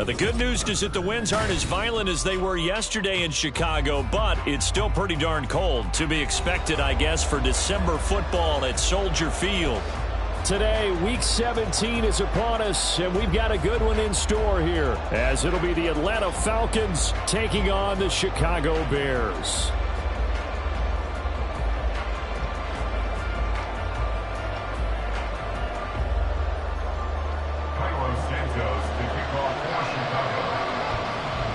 The good news is that the winds aren't as violent as they were yesterday in Chicago, but it's still pretty darn cold. To be expected, I guess, for December football at Soldier Field. Today, Week 17 is upon us, and we've got a good one in store here, as it'll be the Atlanta Falcons taking on the Chicago Bears.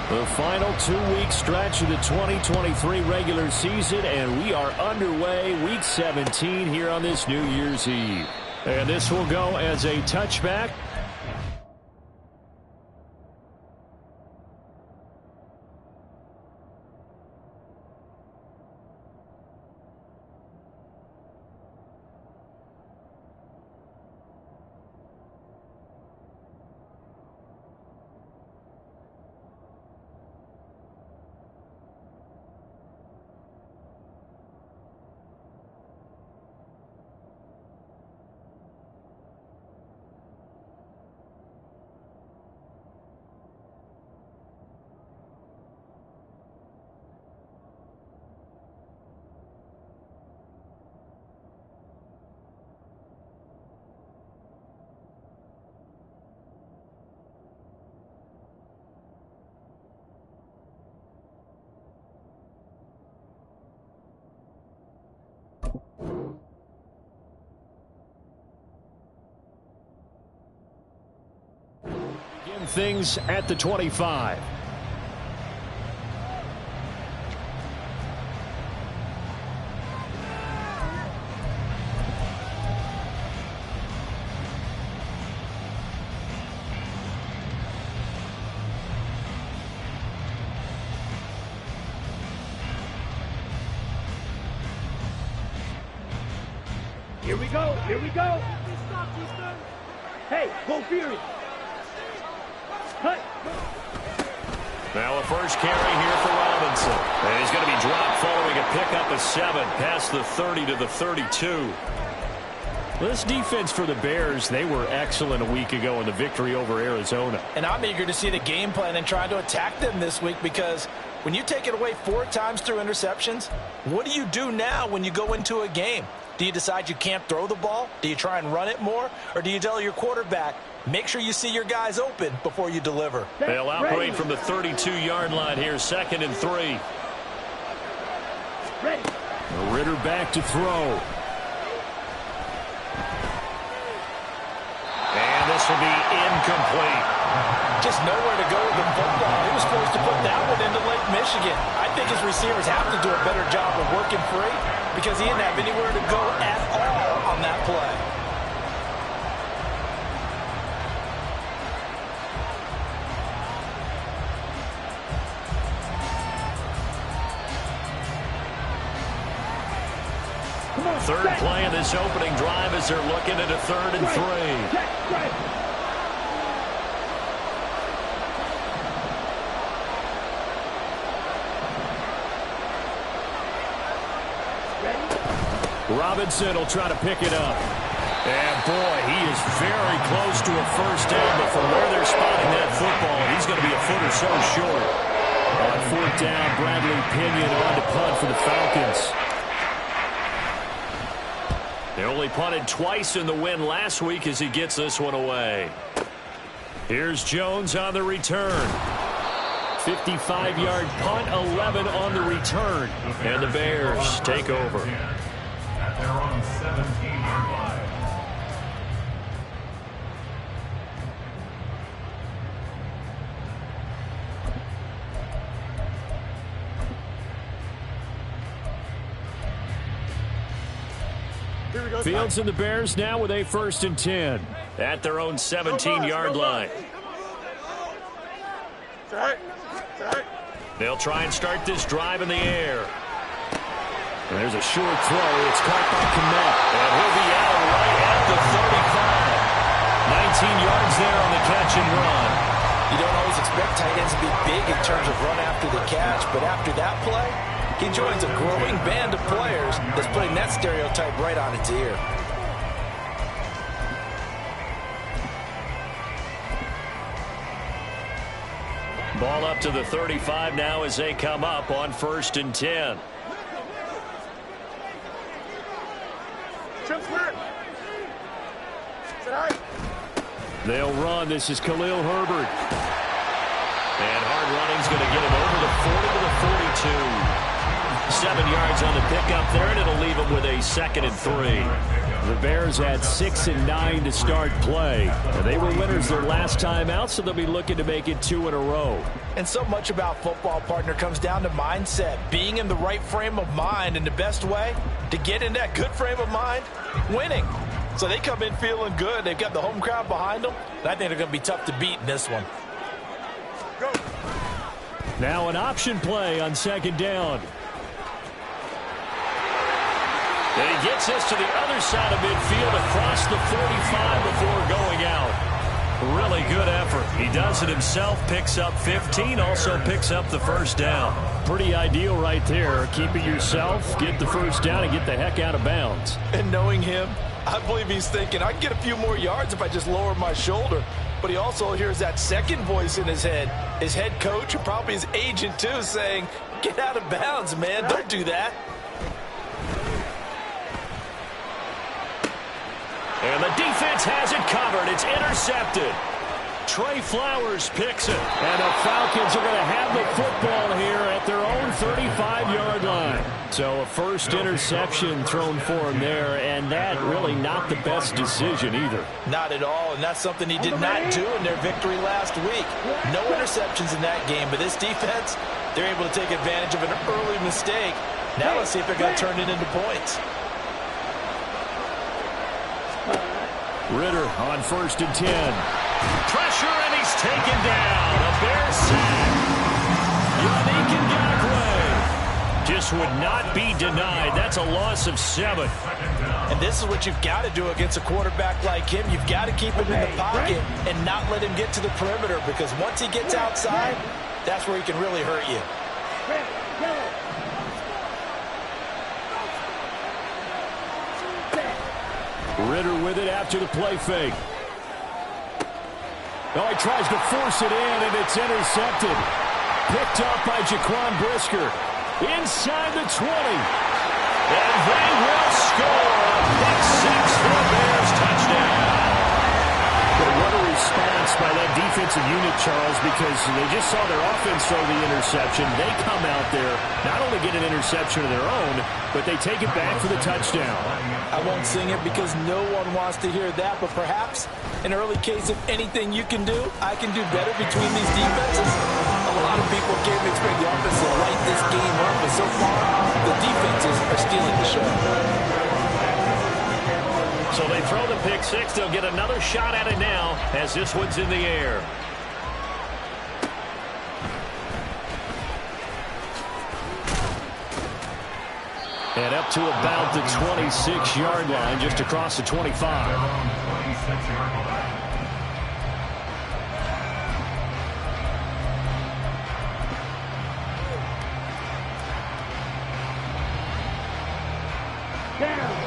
The final 2-week stretch of the 2023 regular season, and we are underway Week 17 here on this New Year's Eve. And this will go as a touchback. Begin things at the 25. Here we go. Here we go. Hey, go Fury. Now a first carry here for Robinson. And he's going to be dropped following a pickup of 7 past the 30 to the 32. This defense for the Bears, they were excellent a week ago in the victory over Arizona. And I'm eager to see the game plan and try to attack them this week, because when you take it away 4 times through interceptions, what do you do now when you go into a game? Do you decide you can't throw the ball? Do you try and run it more? Or do you tell your quarterback, make sure you see your guys open before you deliver? They'll operate from the 32-yard line here, 2nd and 3. Ritter back to throw. And this will be incomplete. Just nowhere to go with the football. He was supposed to put that one into Lake Michigan. I think his receivers have to do a better job of working free, because he didn't have anywhere to go at all on that play. Third play of this opening drive as they're looking at a 3rd and 3. Robinson will try to pick it up. And, boy, he is very close to a first down, but from where they're spotting that football, he's going to be a foot or so short. On 4th down, Bradley Pinion on to punt for the Falcons. They only punted twice in the win last week as he gets this one away. Here's Jones on the return. 55-yard punt, 11 on the return. And the Bears take over. At their own 17-yard line. Fields and the Bears now with a 1st and 10. At their own 17-yard line. They'll try and start this drive in the air. And there's a short throw. It's caught by Kmet. And he'll be out right at the 35. 19 yards there on the catch and run. You don't always expect tight ends to be big in terms of run after the catch, but after that play, he joins a growing band of players that's putting that stereotype right on its ear. Ball up to the 35 now as they come up on 1st and 10. They'll run. This is Khalil Herbert. And hard running's going to get him over the 40 to the 42. 7 yards on the pickup there, and it'll leave him with a 2nd and 3. The Bears had 6 and 9 to start play. And they were winners their last time out, so they'll be looking to make it 2 in a row. And so much about football, partner, comes down to mindset. Being in the right frame of mind, and the best way to get in that good frame of mind, winning. So they come in feeling good. They've got the home crowd behind them. And I think they're going to be tough to beat in this one. Go. Now an option play on 2nd down. And he gets this to the other side of midfield across the 45 before going out. Really good effort. He does it himself, picks up 15, also picks up the 1st down. Pretty ideal right there. Keep it yourself, get the 1st down, and get the heck out of bounds. And knowing him, I believe he's thinking, I can get a few more yards if I just lower my shoulder. But he also hears that second voice in his head. His head coach, and probably his agent too, saying, get out of bounds, man. Don't do that. And the defense has it covered. It's intercepted. Trey Flowers picks it. And the Falcons are going to have the football here at their own 35-yard line. So a first interception thrown for him there, and that really not the best decision either. Not at all, and that's something he did not do in their victory last week. No interceptions in that game, but this defense, they're able to take advantage of an early mistake. Now let's see if they're going to turn it into points. Ritter on 1st and 10. Pressure, and he's taken down. A Bears sack. Yannick Ngakoue just would not be denied. That's a loss of 7. And this is what you've got to do against a quarterback like him. You've got to keep him in the pocket and not let him get to the perimeter, because once he gets outside, that's where he can really hurt you. Ritter with it after the play fake. Oh, he tries to force it in, and it's intercepted. Picked up by Jaquan Brisker. Inside the 20. And they will score. A pick 6 for the Bears. Touchdown. But what a response by that defensive unit, Charles, because they just saw their offense throw the interception. They come out there, not only get an interception of their own, but they take it back for the touchdown. I won't sing it because no one wants to hear that, but perhaps an early case of anything you can do, I can do better between these defenses. A lot of people came to expect the offense to light this game up, but so far, the defenses are stealing the show. So they throw the pick 6. They'll get another shot at it now as this one's in the air. And up to about the 26-yard line, just across the 25.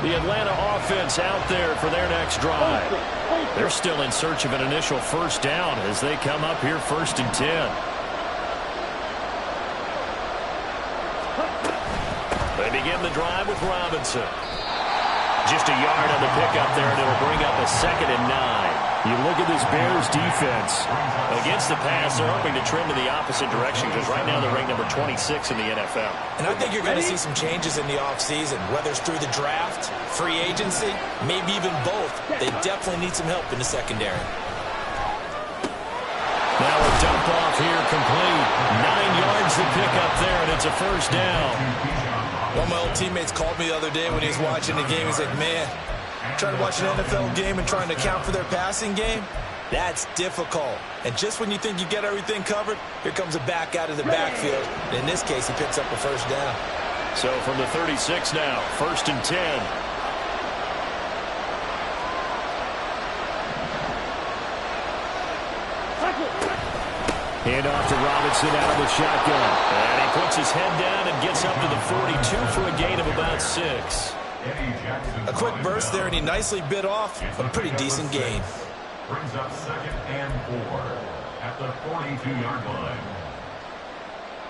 The Atlanta offense out there for their next drive. They're still in search of an initial 1st down as they come up here 1st and 10. They begin the drive with Robinson. Just a yard on the pickup there, and it'll bring up a 2nd and 9. You look at this Bears defense. Against the pass, they're hoping to trend in the opposite direction because right now they're ranked number 26 in the NFL. And I think you're going to see some changes in the offseason, whether it's through the draft, free agency, maybe even both. They definitely need some help in the secondary. Now a dump off here complete. 9 yards to pick up there, and it's a 1st down. One of my old teammates called me the other day when he was watching the game. He's like, man, trying to watch an NFL game and trying to account for their passing game, that's difficult. And just when you think you get everything covered, here comes a back out of the backfield. And in this case, he picks up a 1st down. So from the 36 now, 1st and 10. Hand off to Robinson out of the shotgun. And he puts his head down and gets up to the 42 for a gain of about 6. A quick burst there, and he nicely bit off a pretty decent gain. Brings up 2nd and 4 at the 42-yard line.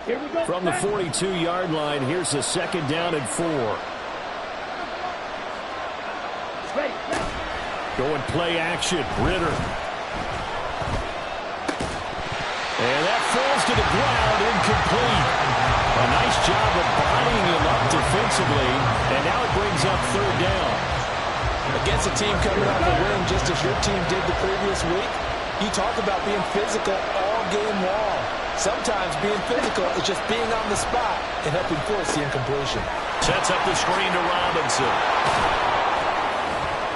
Here we go. From the 42-yard line, here's a 2nd down and 4. Ready. Going play action. Ritter. And that falls to the ground, incomplete. A nice job of bodying him up defensively, and now it brings up 3rd down. Against a team coming off a win just as your team did the previous week, you talk about being physical all game long. Sometimes being physical is just being on the spot and helping force the incompletion. Sets up the screen to Robinson.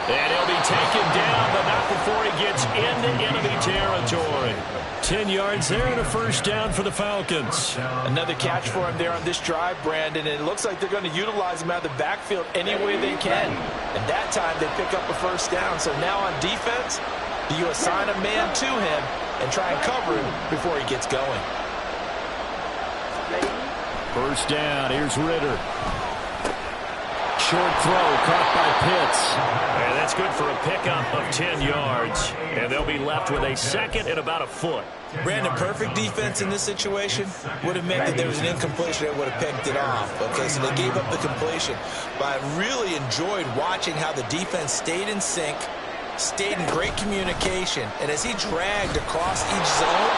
And he'll be taken down, but not before he gets into enemy territory. 10 yards there and a 1st down for the Falcons. Another catch for him there on this drive, Brandon, and it looks like they're going to utilize him out of the backfield any way they can. And that time they pick up a 1st down. So now on defense, do you assign a man to him and try and cover him before he gets going? 1st down. Here's Ritter. Short throw caught by Pitts. And that's good for a pickup of 10 yards. And they'll be left with a 2nd and about a foot. Brandon, perfect defense in this situation would have meant that there was an incompletion that would have picked it off. Okay, so they gave up the completion. But I really enjoyed watching how the defense stayed in sync, stayed in great communication. And as he dragged across each zone,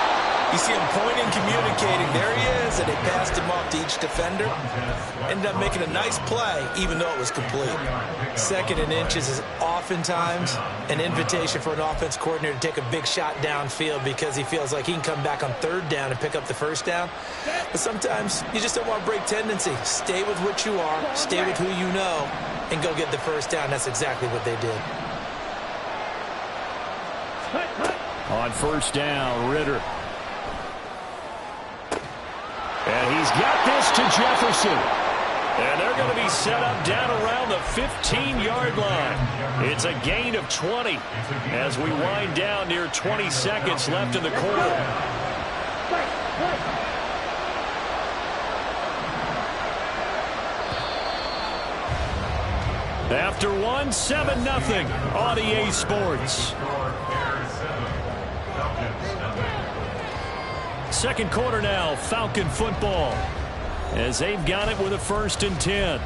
you see him pointing, communicating. There he is, and they passed him off to each defender. Ended up making a nice play, even though it was complete. 2nd and inches is oftentimes an invitation for an offense coordinator to take a big shot downfield because he feels like he can come back on 3rd down and pick up the 1st down. But sometimes you just don't want to break tendency. Stay with what you are, stay with who you know, and go get the 1st down. That's exactly what they did. On 1st down, Ritter. And he's got this to Jefferson. And they're going to be set up down around the 15-yard line. It's a gain of 20 as we wind down near 20 seconds left in the quarter. After 7-0 on EA Sports. 2nd quarter now, Falcon football, as they've got it with a 1st and 10.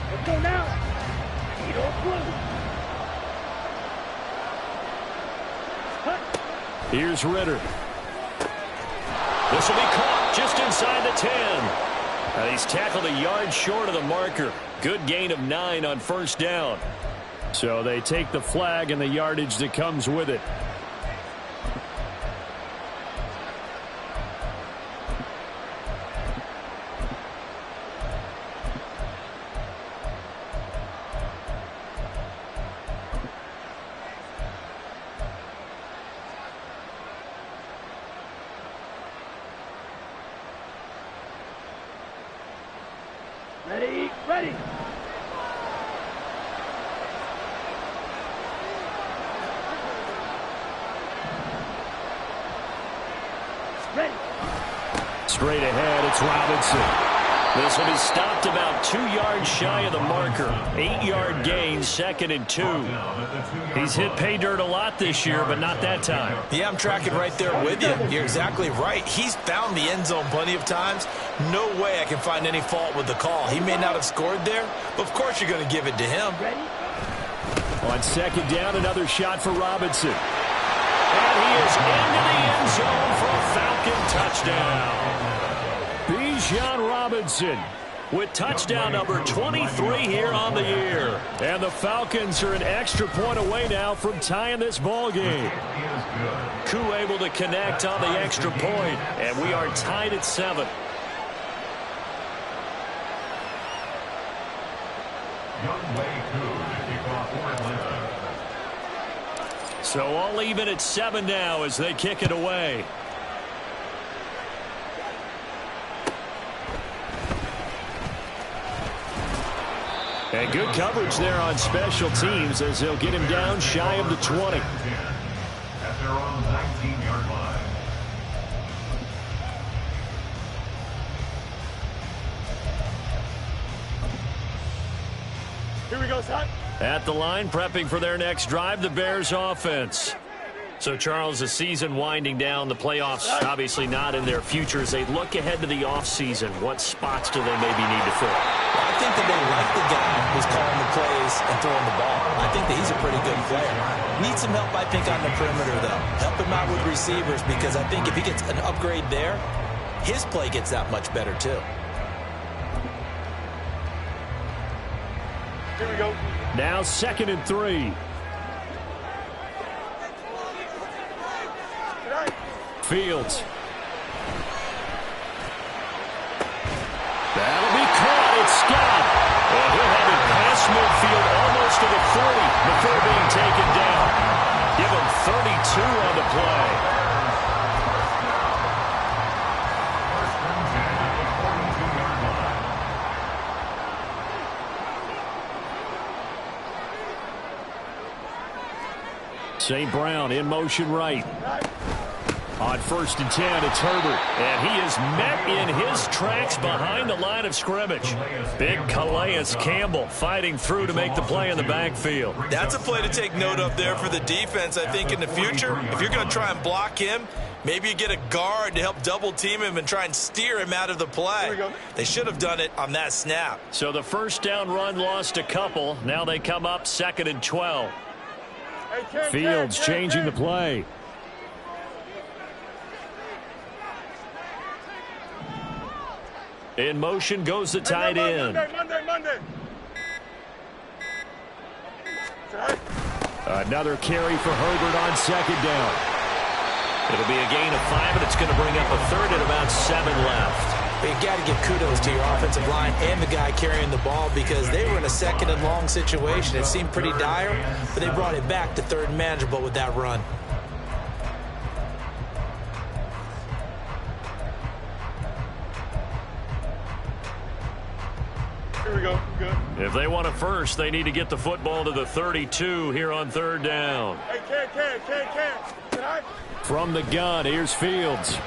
Let's go now. Here's Ritter. This will be caught just inside the 10. He's tackled a yard short of the marker. Good gain of 9 on 1st down. So they take the flag and the yardage that comes with it. Ready. Straight ahead, it's Robinson. This will be stopped about 2 yards shy of the marker. 8-yard gain, 2nd and 2. He's hit pay dirt a lot this year, but not that time. Yeah, I'm tracking right there with you. You're exactly right. He's found the end zone plenty of times. No way I can find any fault with the call. He may not have scored there, but of course you're going to give it to him. On 2nd down, another shot for Robinson. And he is into the end zone for a Falcon touchdown. Bijan Robinson with touchdown number 23 here on the year. And the Falcons are an extra point away now from tying this ball game. Koo able to connect on the extra point, and we are tied at 7. So all even at 7 now as they kick it away. And good coverage there on special teams as they'll get him down shy of the 20. At their own 19-yard line. Here we go, son. At the line, prepping for their next drive, the Bears offense. So, Charles, the season winding down, the playoffs obviously not in their future. As they look ahead to the offseason, what spots do they maybe need to fill? I think that they like the guy who's calling the plays and throwing the ball. I think that he's a pretty good player. Needs some help, I think, on the perimeter, though. Help him out with receivers, because I think if he gets an upgrade there, his play gets that much better, too. Here we go. Now 2nd and 3. Fields. That'll be caught. It's Scott. And he'll have it past midfield almost to the 40 before being taken down. Give him 32 on the play. St. Brown in motion right. On 1st and 10, it's Herbert. And he is met in his tracks behind the line of scrimmage. Big Calais Campbell fighting through to make the play in the backfield. That's a play to take note of there for the defense, I think, in the future. If you're going to try and block him, maybe you get a guard to help double team him and try and steer him out of the play. They should have done it on that snap. So the first down run lost a couple. Now they come up 2nd and 12. Fields changing the play. In motion goes the tight end. Monday. Another carry for Herbert on 2nd down. It'll be a gain of 5, and it's going to bring up a 3rd and about 7 left. You got to give kudos to your offensive line and the guy carrying the ball, because they were in a 2nd and long situation. It seemed pretty dire, but they brought it back to 3rd and manageable with that run. Here we go. Good. If they want a first, they need to get the football to the 32 here on 3rd down. Hey, can. From the gun, here's Fields.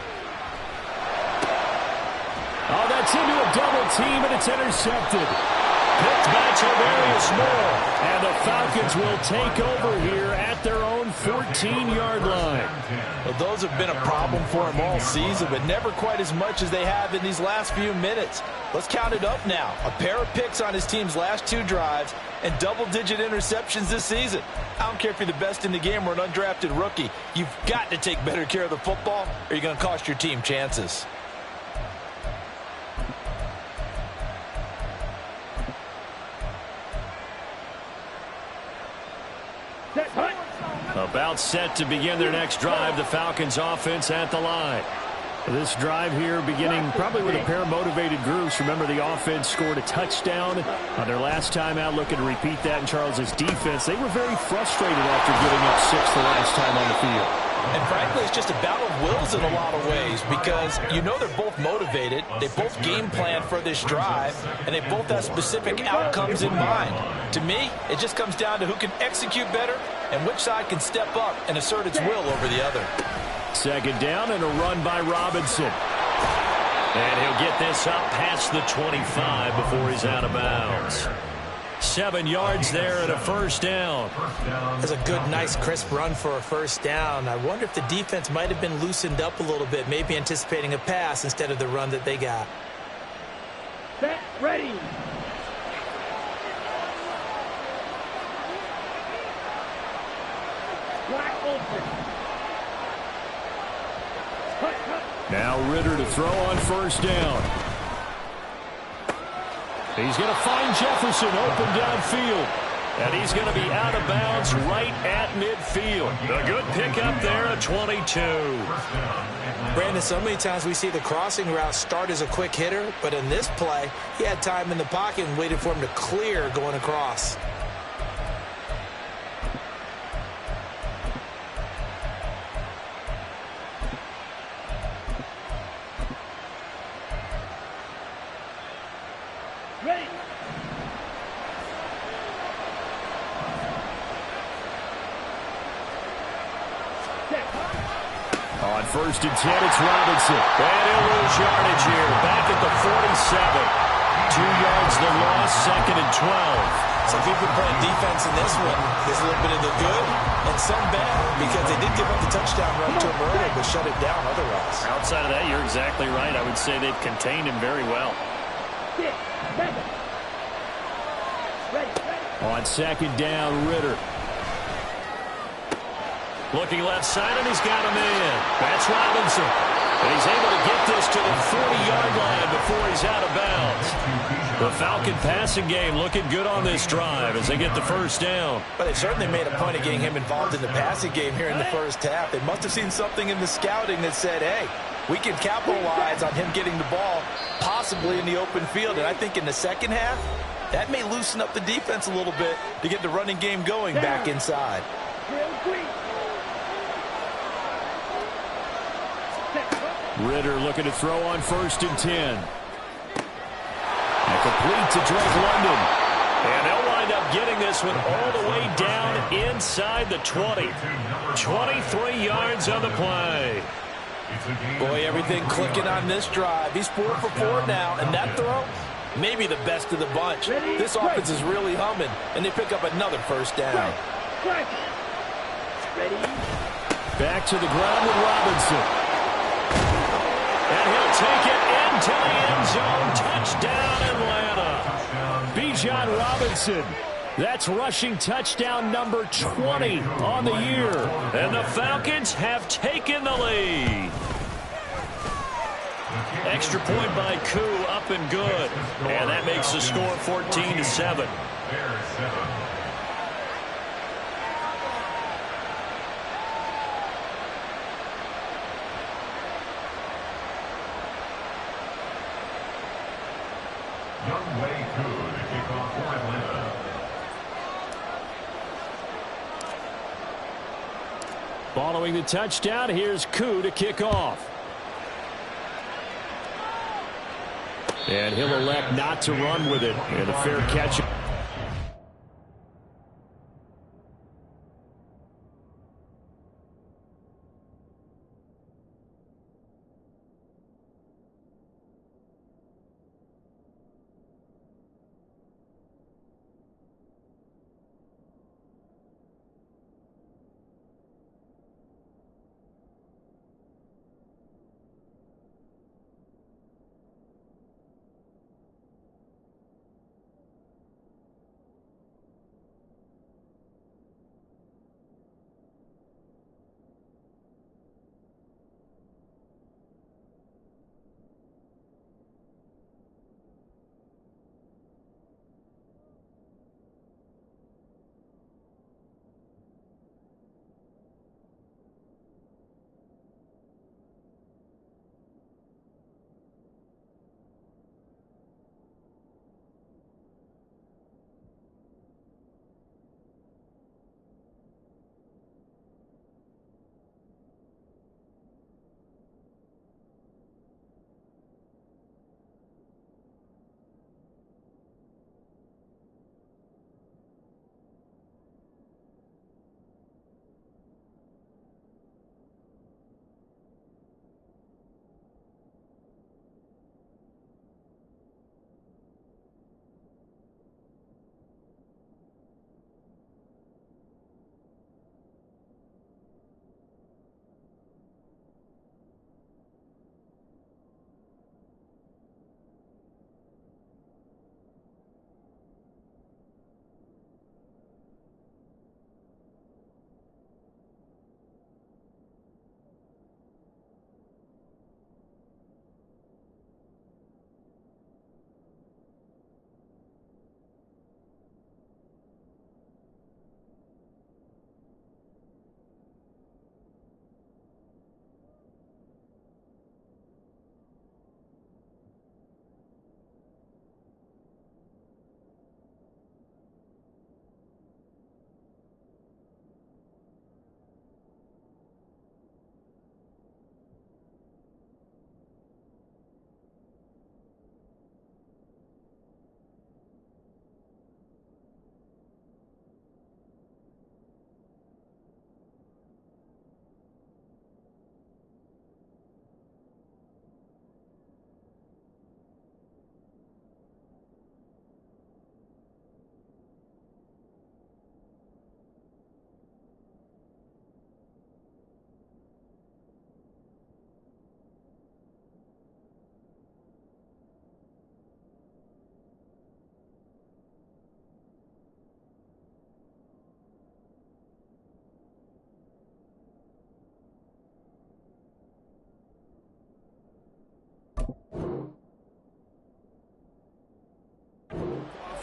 Oh, that's into a double team, and it's intercepted. Picked by Tavarius Moore. And the Falcons will take over here at their own 14-yard line. Well, those have been a problem for him all season, but never quite as much as they have in these last few minutes. Let's count it up now. A pair of picks on his team's last 2 drives and double-digit interceptions this season. I don't care if you're the best in the game or an undrafted rookie. You've got to take better care of the football, or you're going to cost your team chances. About set to begin their next drive, the Falcons offense at the line. This drive here beginning probably with a pair of motivated groups. Remember, the offense scored a touchdown on their last time out. Looking to repeat that in Charles's defense. They were very frustrated after giving up 6 the last time on the field. And frankly, it's just a battle of wills in a lot of ways, because you know they're both motivated, they both game plan for this drive, and they both have specific outcomes in mind. To me, it just comes down to who can execute better and which side can step up and assert its will over the other. 2nd down and a run by Robinson. And he'll get this up past the 25 before he's out of bounds. 7 yards there and a 1st down. That's a good, nice, crisp run for a 1st down. I wonder if the defense might have been loosened up a little bit, maybe anticipating a pass instead of the run that they got. Set, ready. Black open. Cut. Now Ritter to throw on 1st down. He's going to find Jefferson open downfield. And he's going to be out of bounds right at midfield. A good pickup there at 22. Brandon, so many times we see the crossing route start as a quick hitter, but in this play, he had time in the pocket and waited for him to clear going across. Ready. On 1st and 10, it's Robinson. And he'll lose yardage here. Back at the 47. 2 yards the loss, 2nd and 12. Some people playing defense in this one. There's a little bit of the good and some bad because they did give up the touchdown run to him earlier but shut it down otherwise. Outside of that, you're exactly right. I would say they've contained him very well. On second down, Ritter. Looking left side, and he's got him in. That's Robinson. And he's able to get this to the 40-yard line before he's out of bounds. The Falcon passing game looking good on this drive as they get the first down. But they certainly made a point of getting him involved in the passing game here in the first half. They must have seen something in the scouting that said, hey, we can capitalize on him getting the ball possibly in the open field. And I think in the second half, that may loosen up the defense a little bit to get the running game going back inside. Ritter looking to throw on 1st and 10. And complete to Drake London. And they'll wind up getting this one all the way down inside the 20. 23 yards on the play. Boy, everything clicking on this drive. He's 4 for 4 now, and that throw, maybe the best of the bunch. This offense is really humming, and they pick up another first down. Back to the ground with Robinson. And he'll take it into the end zone. Touchdown, Atlanta. Bijan Robinson. That's rushing touchdown number 20 on the year. And the Falcons have taken the lead. Extra point by Koo, up and good. And that makes the score 14-7. Younghoe Koo to kick off for Atlanta. Following the touchdown, here's Koo to kick off. And he'll elect not to run with it. And a fair catch.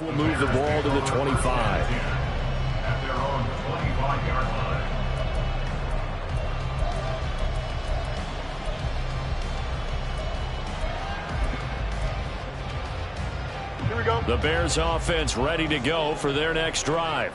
Will move the ball to the 25. At their own 25-yard line. Here we go. The Bears offense ready to go for their next drive.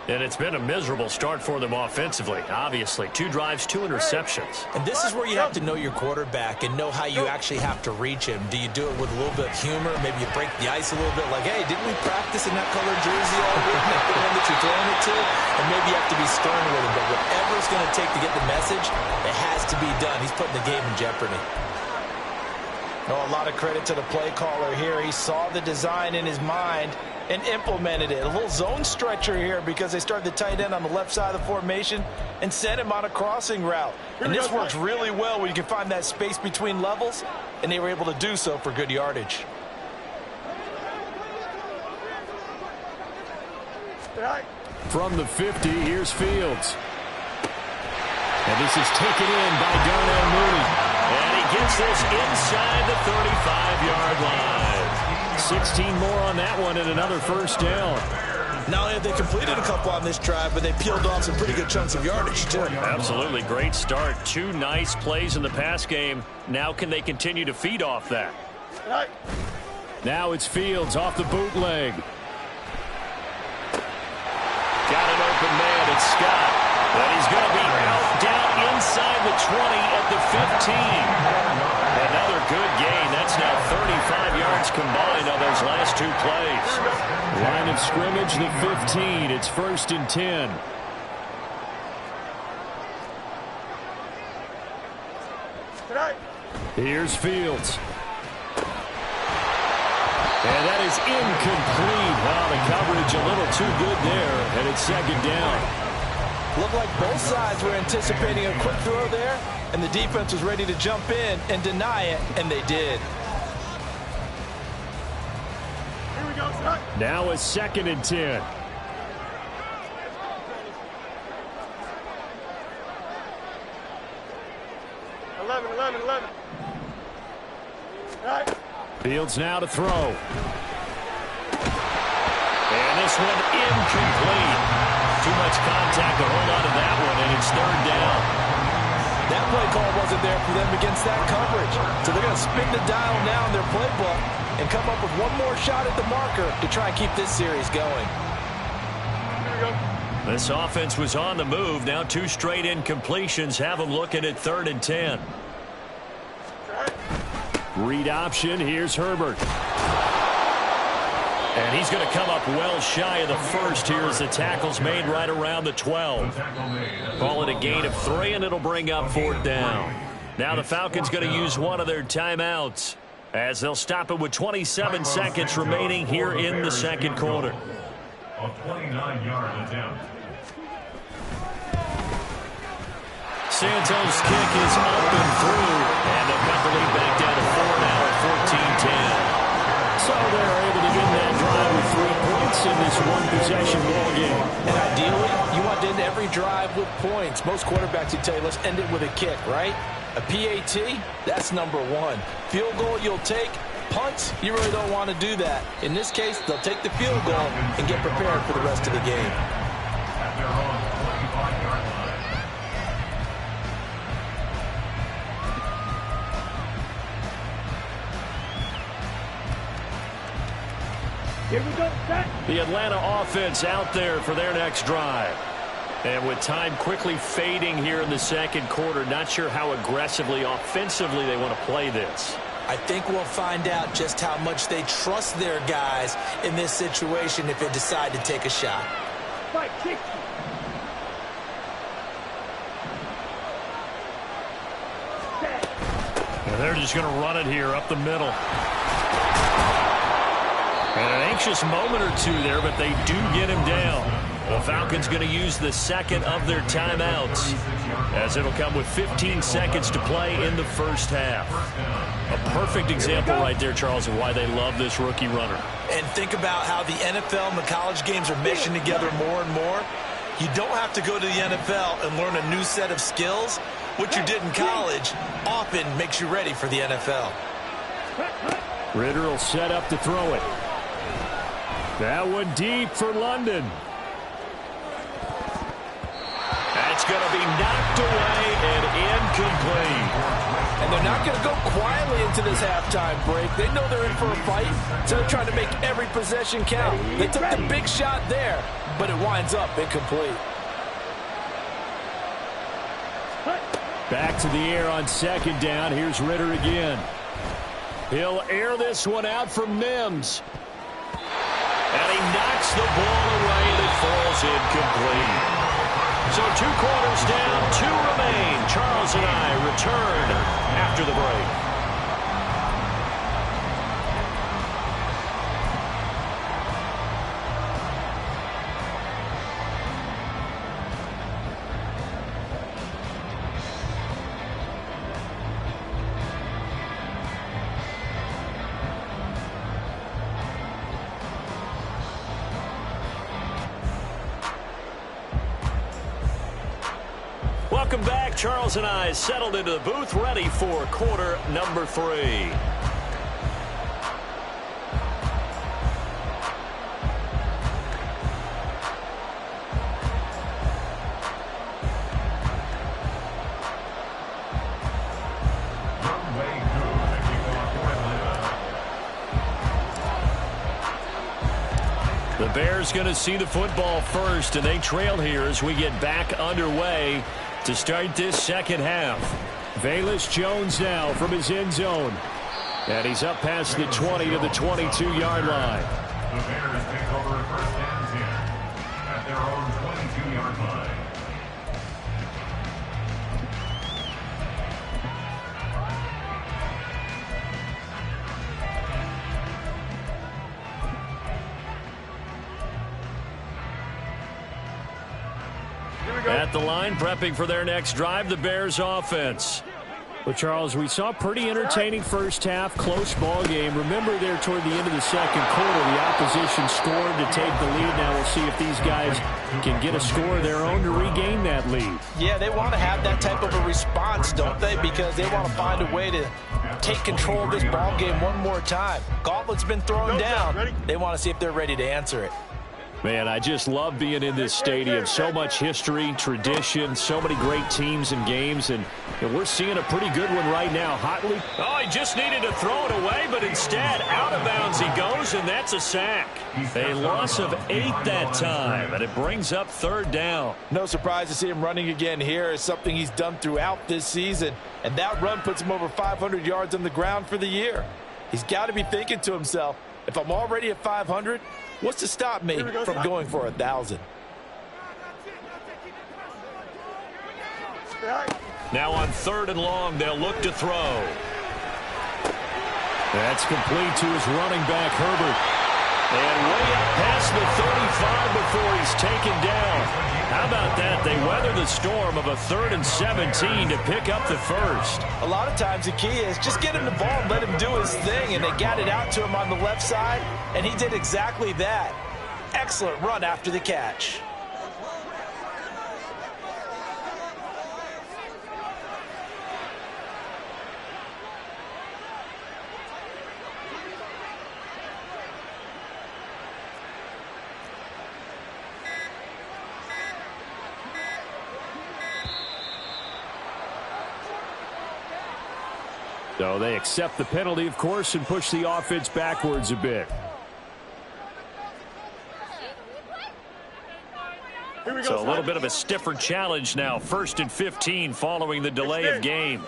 And it's been a miserable start for them offensively, obviously. 2 drives, 2 interceptions. And this is where you have to know your quarterback and know how you actually have to reach him. Do you do it with a little bit of humor? Maybe you break the ice a little bit like, hey, didn't we practice in that colored jersey all week? Not the one that you're throwing it to? And maybe you have to be stern with him. But whatever it's going to take to get the message, it has to be done. He's putting the game in jeopardy. A lot of credit to the play caller here. He saw the design in his mind and implemented it. A little zone stretcher here because they started the tight end on the left side of the formation and sent him on a crossing route. And this works really well when you can find that space between levels, and they were able to do so for good yardage. From the 50, here's Fields. And this is taken in by Darnell Mooney. And he gets this inside the 35-yard line. 16 more on that one and another first down. Not only have they completed a couple on this drive, but they peeled off some pretty good chunks of yardage, too. Absolutely great start. 2 nice plays in the pass game. Now can they continue to feed off that? Now it's Fields off the bootleg. Got an open man. It's Scott. But he's going to be out down inside the 20 at the 15. Another good gain. That's now 35 yards combined on those last 2 plays. Line of scrimmage, the 15. It's 1st and 10. Here's Fields. And that is incomplete. Wow, the coverage a little too good there. And it's 2nd down. Looked like both sides were anticipating a quick throw there, and the defense was ready to jump in and deny it, and they did. Here we go, Scott. Now a 2nd and 10. Eleven. Fields now to throw. And this one incomplete. Too much contact to hold on to that one, and it's 3rd down. That play call wasn't there for them against that coverage. So they're going to spin the dial now in their playbook and come up with one more shot at the marker to try and keep this series going. This offense was on the move. Now 2 straight incompletions have them looking at 3rd and 10. Read option. Here's Herbert. And he's going to come up well shy of the first here as the tackle's made right around the 12. Call it a gain of 3, and it'll bring up 4th down. Now the Falcons going to use one of their timeouts as they'll stop it with 27 seconds remaining here in the 2nd quarter. A 29-yard attempt. Santos' kick is up and through, and they'll cut the lead back down to 4 now at 14-10. So they're able to get that drive with 3 points in this one-possession ball game. And ideally, you want to end every drive with points. Most quarterbacks would tell you, let's end it with a kick, right? A PAT, that's number 1. Field goal you'll take. Punts, you really don't want to do that. In this case, they'll take the field goal and get prepared for the rest of the game. At their own 25-yard line. Here we go, set. The Atlanta offense out there for their next drive. And with time quickly fading here in the 2nd quarter, not sure how aggressively, offensively they want to play this. I think we'll find out just how much they trust their guys in this situation if they decide to take a shot. Fight, kick. And they're just going to run it here up the middle. And an anxious moment or 2 there, but they do get him down. The Falcons going to use the 2nd of their timeouts as it'll come with 15 seconds to play in the first half. A perfect example right there, Charles, of why they love this rookie runner. And think about how the NFL and the college games are meshing together more and more. You don't have to go to the NFL and learn a new set of skills. What you did in college often makes you ready for the NFL. Ritter will set up to throw it. That one deep for London. That's going to be knocked away and incomplete. And they're not going to go quietly into this halftime break. They know they're in for a fight, so they're trying to make every possession count. They took the big shot there, but it winds up incomplete. Back to the air on second down. Here's Ritter again. He'll air this one out from Mims. And he knocks the ball away, and it falls incomplete. So 2 quarters down, 2 remain. Charles and I return after the break. Welcome back. Charles and I settled into the booth, ready for quarter number 3. The Bears going to see the football first, and they trail here as we get back underway to start this second half. Velus Jones now from his end zone. And he's up past the 20 to the 22-yard line. The Bears take over first and 10 at their own 22-yard line. At the line, prepping for their next drive, the Bears offense. Well, Charles, we saw a pretty entertaining first half, close ball game. Remember there toward the end of the second quarter, the opposition scored to take the lead. Now we'll see if these guys can get a score of their own to regain that lead. Yeah, they want to have that type of a response, don't they? Because they want to find a way to take control of this ball game one more time. Gauntlet's been thrown down. They want to see if they're ready to answer it. Man, I just love being in this stadium. So much history, tradition, so many great teams and games, and we're seeing a pretty good one right now. Hotley. Oh, he just needed to throw it away, but instead, out of bounds he goes, and that's a sack. A loss of 8 that time, and it brings up third down. No surprise to see him running again here. It's something he's done throughout this season, and that run puts him over 500 yards on the ground for the year. He's got to be thinking to himself, if I'm already at 500, what's to stop me from going for 1,000? Now on third and long, they'll look to throw. That's complete to his running back, Herbert. And way up past the 35 before he's taken down. How about that? They weather the storm of a 3rd and 17 to pick up the first. A lot of times the key is just get him the ball and let him do his thing, and they got it out to him on the left side, and he did exactly that. Excellent run after the catch. So they accept the penalty, of course, and push the offense backwards a bit. So a little bit of a stiffer challenge now. 1st and 15 following the delay of game.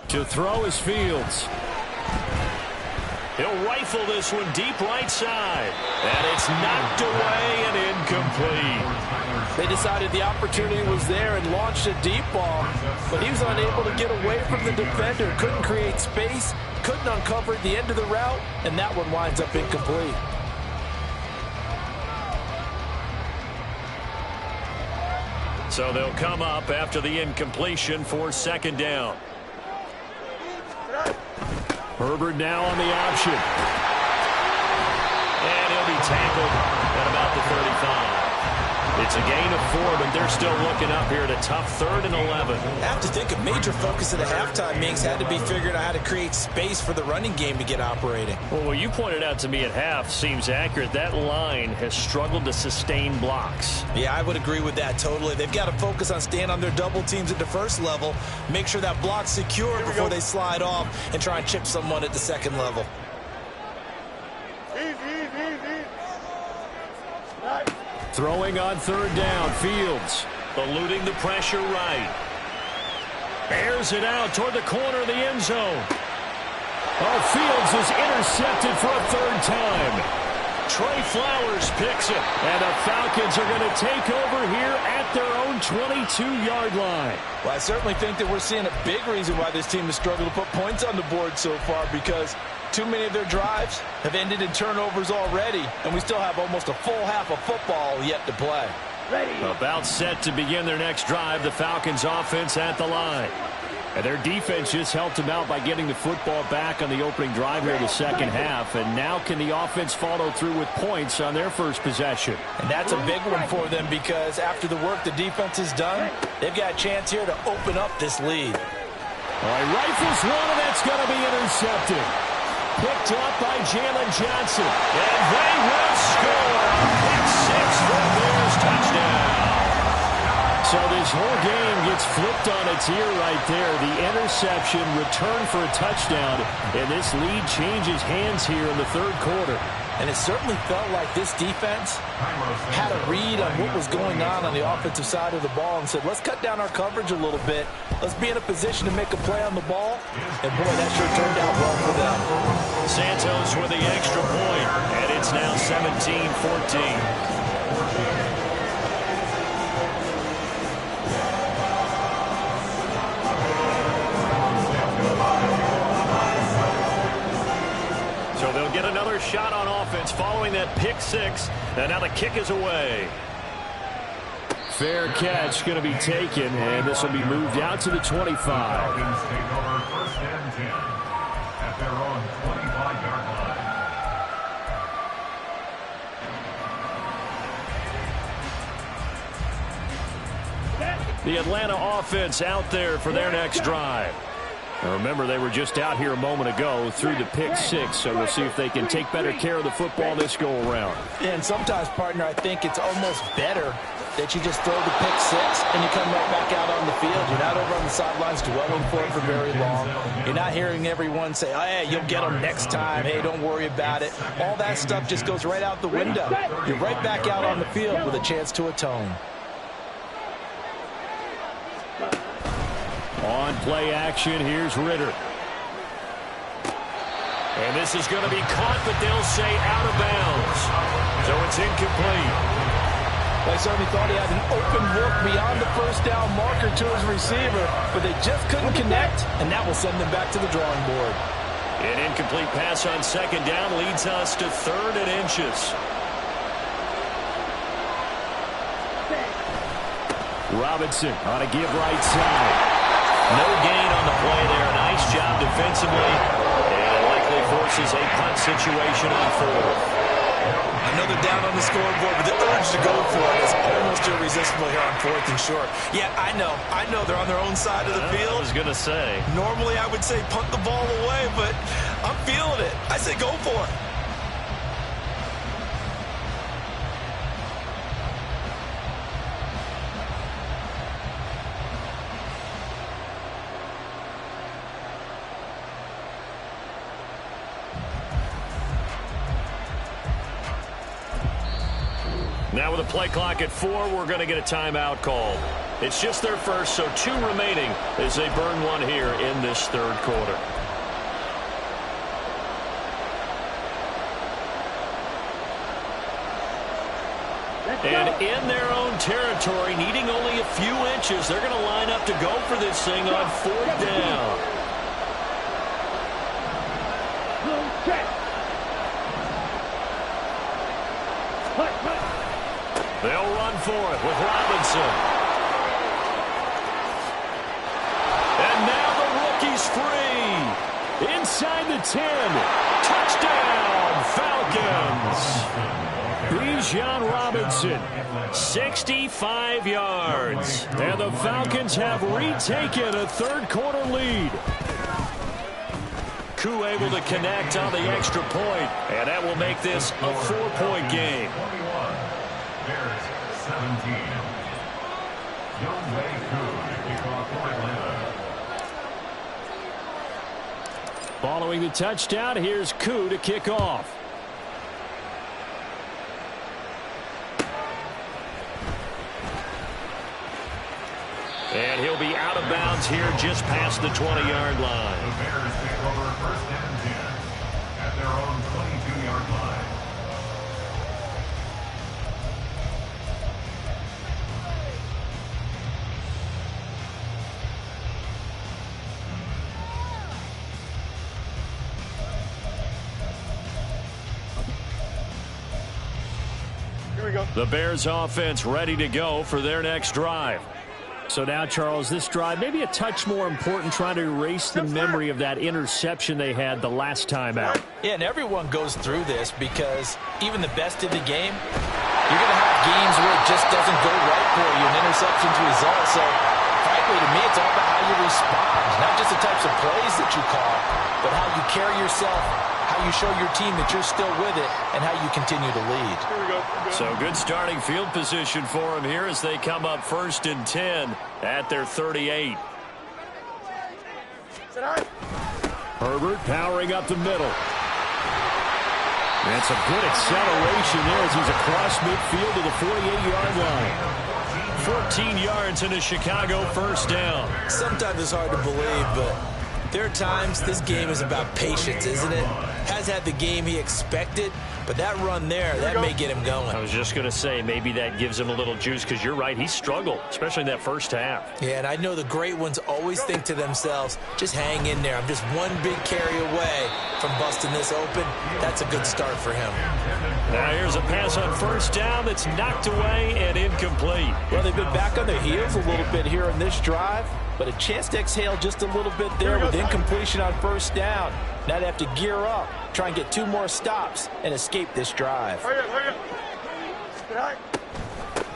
To throw is Fields. He'll rifle this one deep right side. And it's knocked away and incomplete. They decided the opportunity was there and launched a deep ball, but he was unable to get away from the defender. Couldn't create space, couldn't uncover the end of the route, and that one winds up incomplete. So they'll come up after the incompletion for 2nd down. Herbert now on the option. And he'll be tackled at about the 35. It's a gain of 4, but they're still looking up here at a tough 3rd and 11. I have to think a major focus of the halftime mix had to be figuring out how to create space for the running game to get operating. Well, what you pointed out to me at half seems accurate. That line has struggled to sustain blocks. Yeah, I would agree with that totally. They've got to focus on staying on their double teams at the first level, make sure that block's secure before they slide off and try and chip someone at the second level. Throwing on 3rd down, Fields eluding the pressure right. Airs it out toward the corner of the end zone. Oh, Fields is intercepted for a 3rd time. Trey Flowers picks it, and the Falcons are going to take over here at their own 22-yard line. Well, I certainly think that we're seeing a big reason why this team has struggled to put points on the board so far, because too many of their drives have ended in turnovers already, and we still have almost a full half of football yet to play. Ready. About set to begin their next drive, the Falcons offense at the line. And their defense just helped them out by getting the football back on the opening drive here in the second half. And now can the offense follow through with points on their first possession? And that's a big one for them, because after the work the defense has done, they've got a chance here to open up this lead. All right, rifles one, and that's going to be intercepted. Picked up by Jalen Johnson. And they will score. Pick 6 for the Bears, touchdown. So this whole game gets flipped on its ear right there. The interception, return for a touchdown, and this lead changes hands here in the 3rd quarter. And it certainly felt like this defense had a read on what was going on the offensive side of the ball and said, let's cut down our coverage a little bit. Let's be in a position to make a play on the ball. And, boy, that sure turned out well for them. Santos with the extra point, and it's now 17-14. So they'll get another shot on offense following that pick 6, and now the kick is away. Fair catch going to be taken, and this will be moved out to the 25. Falcons take over 1st and 10 at their own 25-yard line. The Atlanta offense out there for their next drive. Now remember, they were just out here a moment ago through the pick 6, so we'll see if they can take better care of the football this go-around. And sometimes, partner, I think it's almost better that you just throw the pick 6 and you come right back out on the field. You're not over on the sidelines dwelling for it for very long. You're not hearing everyone say, oh, hey, you'll get them next time. Hey, don't worry about it. All that stuff just goes right out the window. You're right back out on the field with a chance to atone. On play action, here's Ritter. And this is going to be caught, but they'll say out of bounds. So it's incomplete. I certainly thought he had an open look beyond the first down marker to his receiver, but they just couldn't connect, and that will send them back to the drawing board. An incomplete pass on 2nd down leads us to 3rd and inches. Robinson on a give right side. No gain on the play there. Nice job defensively, and it likely forces a punt situation on 4th. Another down on the scoreboard, but the urge to go for it is almost irresistible here on 4th and short. Yeah, I know they're on their own side of the field. I was going to say. Normally I would say punt the ball away, but I'm feeling it. I say go for it. Now with a play clock at 4, we're going to get a timeout call. It's just their first, so 2 remaining as they burn one here in this 3rd quarter. And in their own territory, needing only a few inches, they're going to line up to go for this thing on 4th down. They'll run for it with Robinson. And now the rookie's free. Inside the 10. Touchdown, Falcons. Bijan Robinson, 65 yards. And the Falcons have retaken a third-quarter lead. Koo able to connect on the extra point, and that will make this a 4-point game. 21, Bears 17. Younghoe Koo to kick off for Atlanta. Following the touchdown, here's Koo to kick off. And he'll be out of bounds here just past the 20-yard line. The Bears take over first and 10 at their own 22-yard line. Here we go. The Bears offense ready to go for their next drive. So now, Charles, this drive maybe a touch more important, trying to erase the memory of that interception they had the last time out. Yeah, and everyone goes through this because even the best in the game, you're going to have games where it just doesn't go right for you, and interceptions result. So, frankly, to me, it's all about how you respond, not just the types of plays that you call, but how you carry yourself, how you show your team that you're still with it, and how you continue to lead. Here we go. So good starting field position for them here as they come up first and 10 at their 38. Herbert powering up the middle. That's a good acceleration there as he's across midfield to the 48-yard line. 14 yards in a Chicago first down. Sometimes it's hard to believe, but there are times this game is about patience, isn't it? Has had the game he expected, but that run there, that may get him going. I was just going to say maybe that gives him a little juice because you're right, he struggled, especially in that first half. Yeah, and I know the great ones always think to themselves, just hang in there. I'm just one big carry away from busting this open. That's a good start for him. Now here's a pass on first down that's knocked away and incomplete. Well, they've been back on their heels a little bit here in this drive, but a chance to exhale just a little bit there with incompletion on first down. Now they have to gear up, try and get 2 more stops, and escape this drive. Hurry up.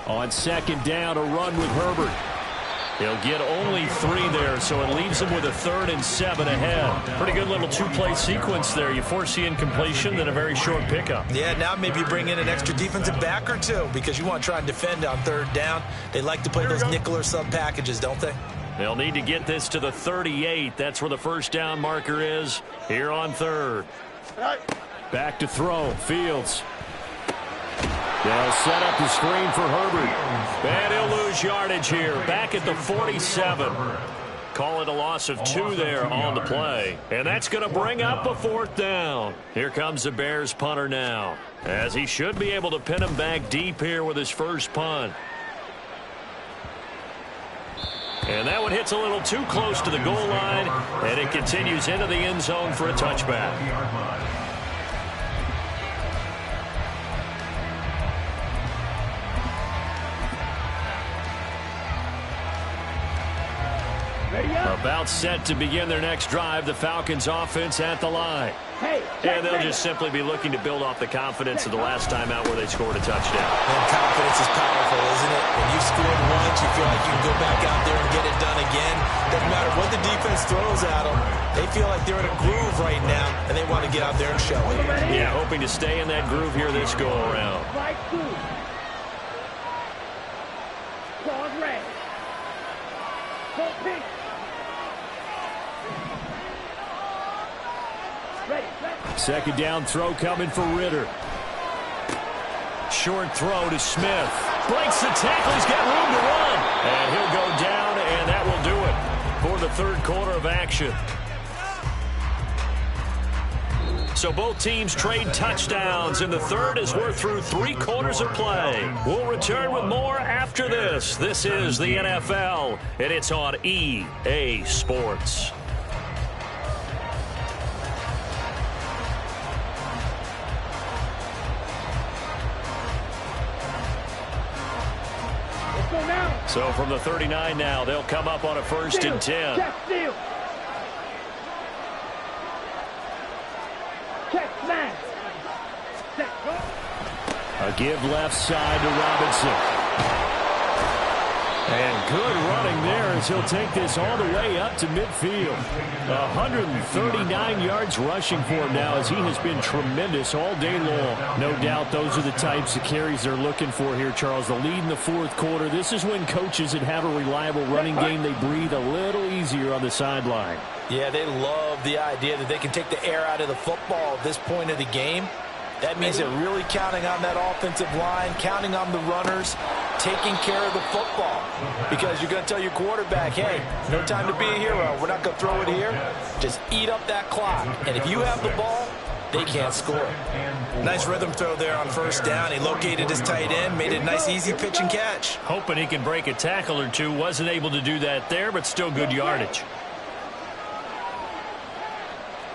On second down, a run with Herbert. He'll get only 3 there, so it leaves him with a 3rd and 7 ahead. Pretty good little 2-play sequence there. You force the incompletion, then a very short pickup. Yeah, now maybe bring in an extra defensive back or 2 because you want to try and defend on 3rd down. They like to play those nickel or sub packages, don't they? They'll need to get this to the 38. That's where the first down marker is here on 3rd. Back to throw. Fields. They'll set up the screen for Herbert. And he'll lose yardage here. Back at the 47. Call it a loss of 2 there on the play. And that's going to bring up a 4th down. Here comes the Bears punter now, as he should be able to pin him back deep here with his first punt. And that one hits a little too close to the goal line, and it continues into the end zone for a touchback. About set to begin their next drive, the Falcons offense at the line. And they'll just simply be looking to build off the confidence of the last time out where they scored a touchdown. And confidence is powerful, isn't it? When you've scored once, you feel like you can go back out there and get it done again. Doesn't matter what the defense throws at them. They feel like they're in a groove right now, and they want to get out there and show it. Yeah, hoping to stay in that groove here this go-around. Claws red. Full pink. Second down throw coming for Ritter. Short throw to Smith. Breaks the tackle. He's got room to run. And he'll go down, and that will do it for the 3rd quarter of action. So both teams trade touchdowns in the 3rd as we're through 3 quarters of play. We'll return with more after this. This is the NFL, and it's on EA Sports. So from the 39 now, they'll come up on a 1st and 10. Check, man. Set, go. A give left side to Robinson. And good running there as he'll take this all the way up to midfield. 139 yards rushing for him now as he has been tremendous all day long. No doubt those are the types of carries they're looking for here, Charles. The lead in the fourth quarter. This is when coaches that have a reliable running game, they breathe a little easier on the sideline. Yeah, they love the idea that they can take the air out of the football at this point of the game. That means they're really counting on that offensive line, counting on the runners, taking care of the football. Because you're going to tell your quarterback, hey, no time to be a hero. We're not going to throw it here. Just eat up that clock. And if you have the ball, they can't score. Nice rhythm throw there on first down. He located his tight end, made it a nice, easy pitch and catch. Hoping he can break a tackle or two. Wasn't able to do that there, but still good yardage.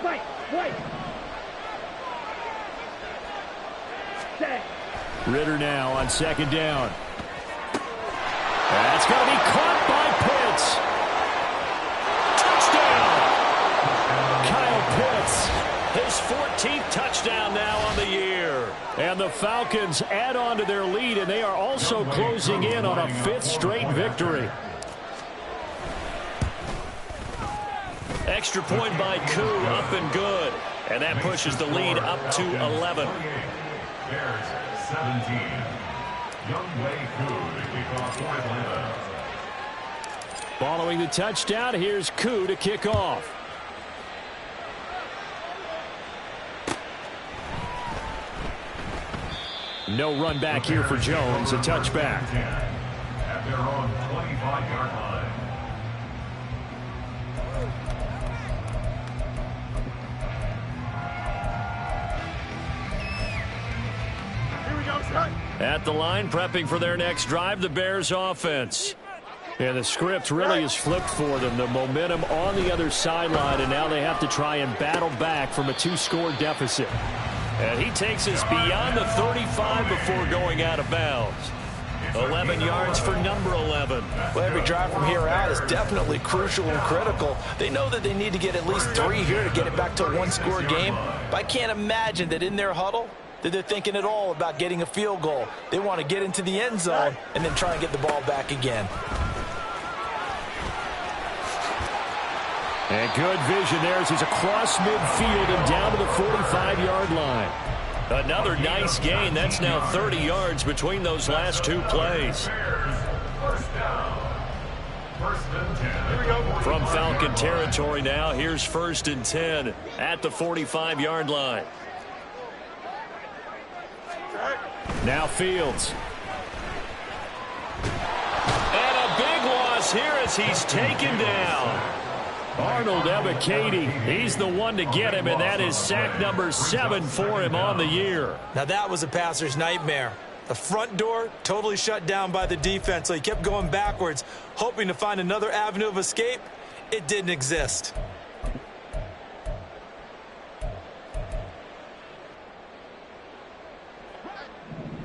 Wait. Ritter now on second down. That's going to be caught by Pitts. Touchdown! Kyle Pitts, his 14th touchdown now on the year. And the Falcons add on to their lead, and they are also closing in on a 5th straight victory. Extra point by Koo, up and good. And that pushes the lead up to 11. Bears 17. Younghoe Koo to kick off for Atlanta. Following the touchdown, here's Koo to kick off. No run back here for Jones, a touchback. At their own 25-yard line. At the line, prepping for their next drive, the Bears offense. And the script really is flipped for them. The momentum on the other sideline, and now they have to try and battle back from a 2-score deficit. And he takes us beyond the 35 before going out of bounds. 11 yards for number 11. Well, every drive from here out is definitely crucial and critical. They know that they need to get at least 3 here to get it back to a 1-score game. But I can't imagine that in their huddle that they're thinking at all about getting a field goal. They want to get into the end zone and then try and get the ball back again. And good vision there as he's across midfield and down to the 45-yard line. Another nice gain. That's now 30 yards between those last 2 plays. First down. First and 10. From Falcon territory now, here's 1st and 10 at the 45-yard line. Now Fields. And a big loss here as he's taken down. Arnold Ebiketie, he's the one to get him, and that is sack number 7 for him on the year. Now that was a passer's nightmare. The front door totally shut down by the defense, so he kept going backwards, hoping to find another avenue of escape. It didn't exist.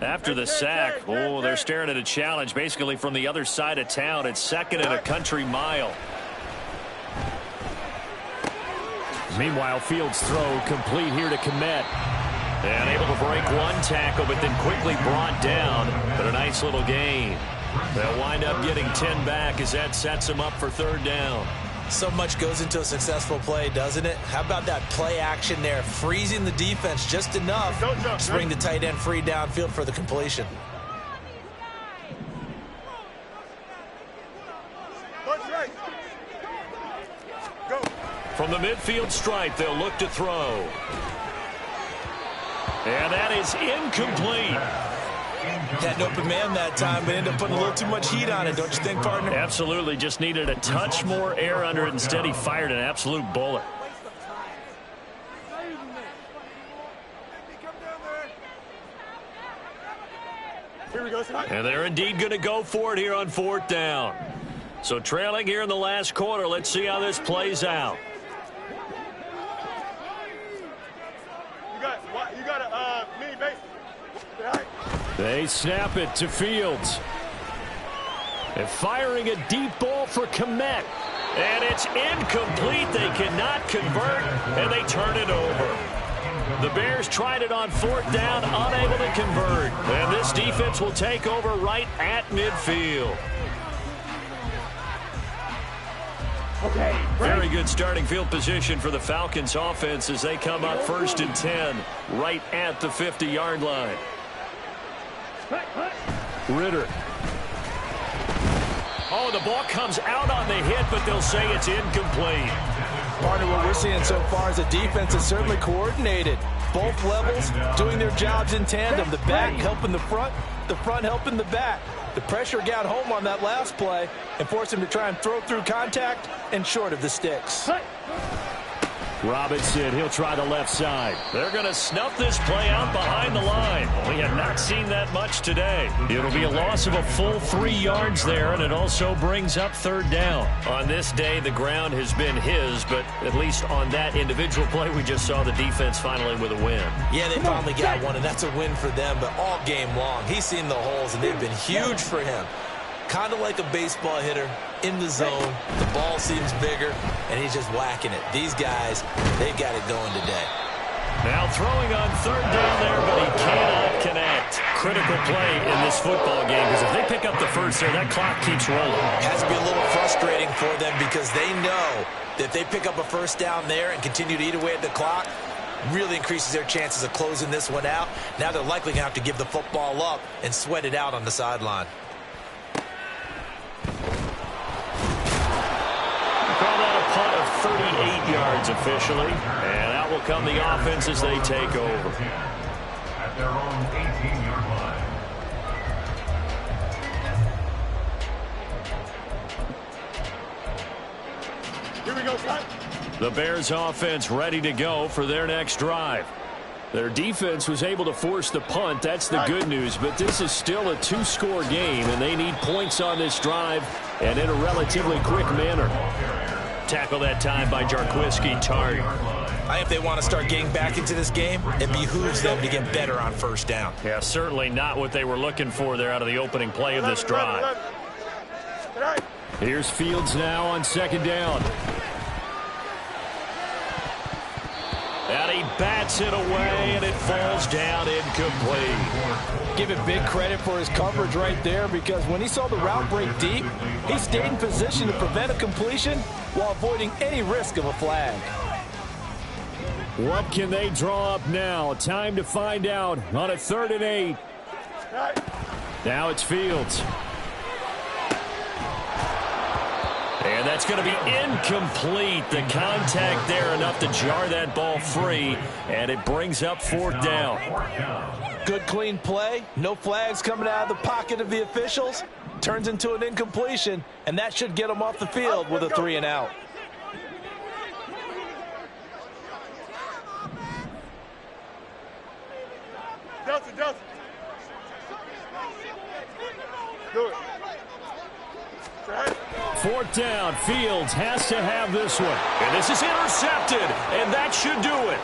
After the sack, they're staring at a challenge basically from the other side of town. It's 2nd and a country mile. Meanwhile, Fields' throw complete here to Kmet. And able to break 1 tackle, but then quickly brought down. But a nice little gain. They'll wind up getting 10 back as that sets them up for 3rd down. So much goes into a successful play, doesn't it? How about that play action there? Freezing the defense just enough to bring the tight end free downfield for the completion. From the midfield stripe, they'll look to throw. And that is incomplete. Had an open man that time, but ended up putting a little too much heat on it, don't you think, partner? Absolutely. Just needed a touch more air under it. Instead, he fired an absolute bullet. And they're indeed going to go for it here on 4th down. So trailing here in the last quarter. Let's see how this plays out. They snap it to Fields. And firing a deep ball for Kmet. And it's incomplete. They cannot convert, and they turn it over. The Bears tried it on 4th down, unable to convert. And this defense will take over right at midfield. Okay, Very good starting field position for the Falcons offense as they come up 1st and 10 right at the 50-yard line. Ritter. Oh, the ball comes out on the hit, but they'll say it's incomplete. Partner, what we're seeing so far is a defense is certainly coordinated. Both levels doing their jobs in tandem. The back helping the front helping the back. The pressure got home on that last play and forced him to try and throw through contact and short of the sticks. Robinson, he'll try the left side. They're going to snuff this play out behind the line. We have not seen that much today. It'll be a loss of a full 3 yards there, and it also brings up 3rd down. On this day, the ground has been his, but at least on that individual play, we just saw the defense finally with a win. Yeah, they finally got one, and that's a win for them, but all game long, he's seen the holes, and they've been huge for him. Kind of like a baseball hitter in the zone. The ball seems bigger, and he's just whacking it. These guys, they've got it going today. Now throwing on 3rd down there, but he cannot connect. Critical play in this football game because if they pick up the first there, that clock keeps rolling. It has to be a little frustrating for them because they know that if they pick up a 1st down there and continue to eat away at the clock, really increases their chances of closing this one out. Now they're likely going to have to give the football up and sweat it out on the sideline. Call that a punt of 38 yards officially. And out will come the offense as they take over. At their own 18-yard line. Here we go, son. The Bears offense ready to go for their next drive. Their defense was able to force the punt. That's the good news. But this is still a 2-score game, and they need points on this drive and in a relatively quick manner. Tackle that time by Jarquiski Tartt. I think if they want to start getting back into this game, it behooves them to get better on 1st down. Yeah, certainly not what they were looking for there out of the opening play of this drive. Here's Fields now on 2nd down. And he bats it away, and it falls down incomplete. Give it big credit for his coverage right there because when he saw the route break deep, he stayed in position to prevent a completion while avoiding any risk of a flag. What can they draw up now? Time to find out on a 3rd and 8. Now it's Fields. And that's going to be incomplete. The contact there enough to jar that ball free, and it brings up 4th down. Good clean play. No flags coming out of the pocket of the officials. Turns into an incompletion, and that should get them off the field with a 3 and out. Delta. Do it. 4th down. Fields has to have this one. And this is intercepted, and that should do it.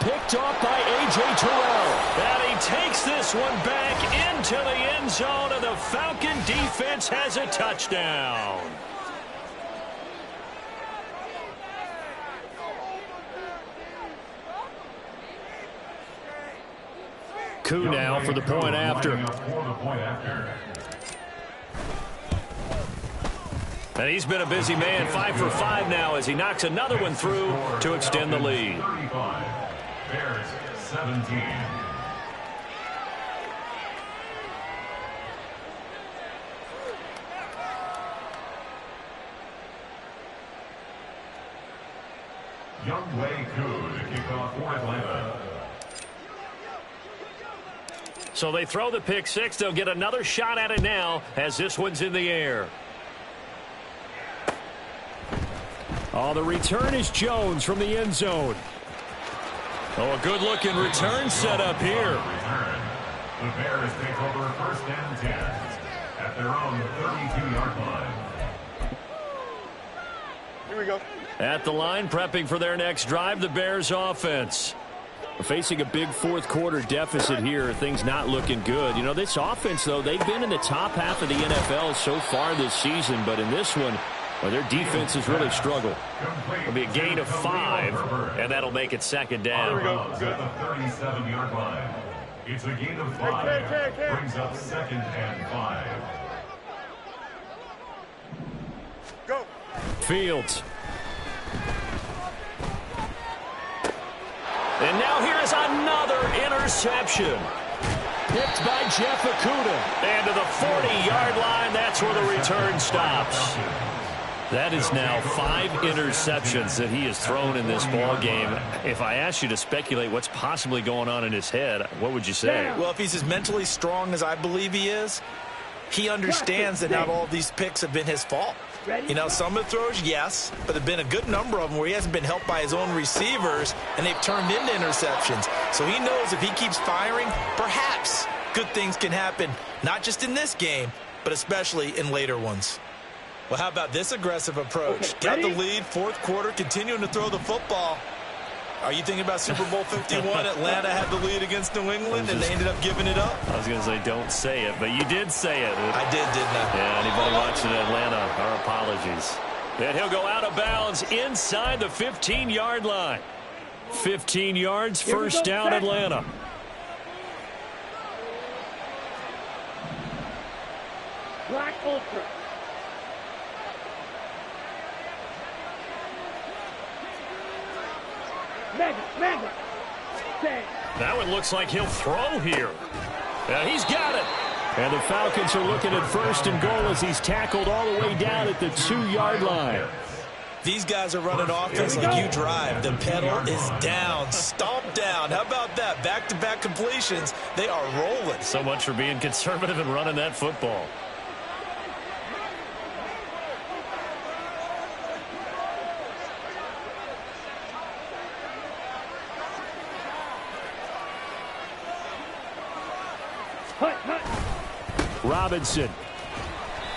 Picked off by A.J. Terrell. And he takes this one back into the end zone, and the Falcon defense has a touchdown. Koo now for the point after. And he's been a busy man, 5 for 5 now as he knocks another one through to extend the lead. 35. Bears 17. Younghoe Koo to kick off for Atlanta. So they throw the pick six. They'll get another shot at it now as this one's in the air. Oh, the return is Jones from the end zone. Oh, a good-looking return set up here. The Bears take over 1st and 10 at their own 32-yard line. Here we go. At the line, prepping for their next drive, the Bears offense. Facing a big fourth-quarter deficit here. Things not looking good. You know, this offense, though, they've been in the top half of the NFL so far this season, but in this one, Well, their defense has really struggled. It'll be a gain of 5, and that'll make it second down. At the 37-yard line. It's a gain of 5. Brings up 2nd and 5. Go. Fields. And now here is another interception. Picked by Jeff Okudah. And to the 40-yard line, that's where the return stops. That is now 5 interceptions that he has thrown in this ball game. If I asked you to speculate what's possibly going on in his head, what would you say? Well, if he's as mentally strong as I believe he is, he understands that not all of these picks have been his fault. You know, some of the throws, yes, but there have been a good number of them where he hasn't been helped by his own receivers, and they've turned into interceptions. So he knows if he keeps firing, perhaps good things can happen, not just in this game, but especially in later ones. Well, how about this aggressive approach? Got the lead, 4th quarter, continuing to throw the football. Are you thinking about Super Bowl 51? Atlanta had the lead against New England, and they ended up giving it up? I was going to say don't say it, but you did say it. I did, didn't I? Yeah, anybody watching Atlanta, our apologies. And he'll go out of bounds inside the 15-yard line. 15 yards, first down, Atlanta. Black Ultra. Mega. That one looks like he'll throw here. And he's got it. And the Falcons are looking at 1st and goal as he's tackled all the way down at the 2-yard line. These guys are running offense like you drive. The pedal is down, stomped down. How about that? Back-to-back completions. They are rolling. So much for being conservative and running that football. Robinson.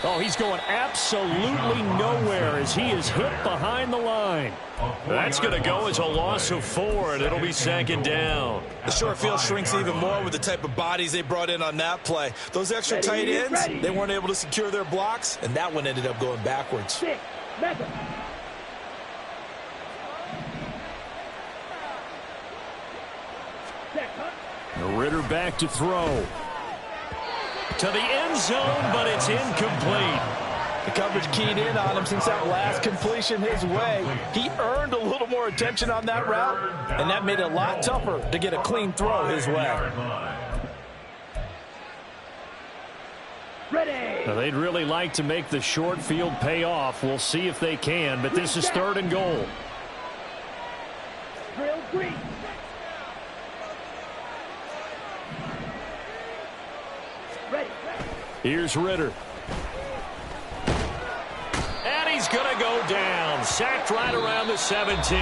Oh, he's going absolutely nowhere as he is hit behind the line. That's going to go as a loss of 4, and it'll be 2nd down. The short field shrinks even more with the type of bodies they brought in on that play. Those extra tight ends, they weren't able to secure their blocks, and that one ended up going backwards. 6. Mega. Ritter back to throw. To the end zone, but it's incomplete. The coverage keyed in on him since that last completion his way. He earned a little more attention on that route, and that made it a lot tougher to get a clean throw his way. Ready. Now, they'd really like to make the short field pay off. We'll see if they can, but this is 3rd and goal. Drill green. Ready. Here's Ritter. And he's going to go down. Sacked right around the 17.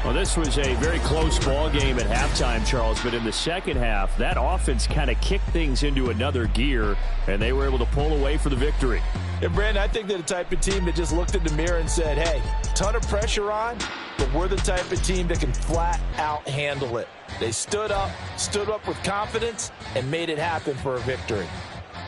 Well, this was a very close ball game at halftime, Charles, but in the second half, that offense kind of kicked things into another gear, and they were able to pull away for the victory. Yeah, Brandon, I think they're the type of team that just looked in the mirror and said, hey, ton of pressure on, but we're the type of team that can flat out handle it. They stood up with confidence, and made it happen for a victory.